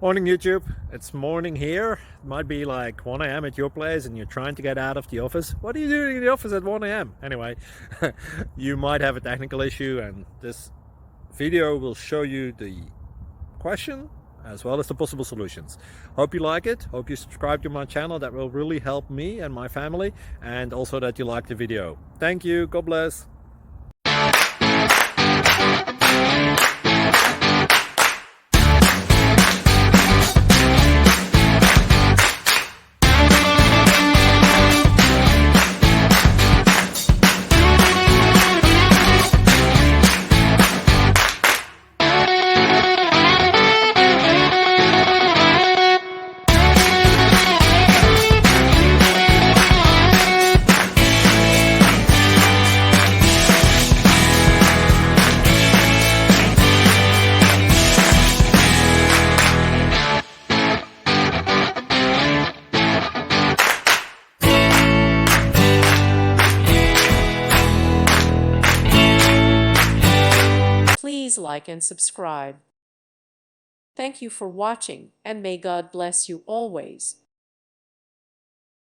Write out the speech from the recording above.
Morning YouTube, it's morning here. It might be like 1 a.m. at your place and you're trying to get out of the office. What are you doing in the office at 1 a.m.? Anyway, you might have a technical issue and this video will show you the question as well as the possible solutions. Hope you like it, hope you subscribe to my channel. That will really help me and my family, and also that you like the video. Thank you, God bless. Please like and subscribe. Thank you for watching, and may God bless you always.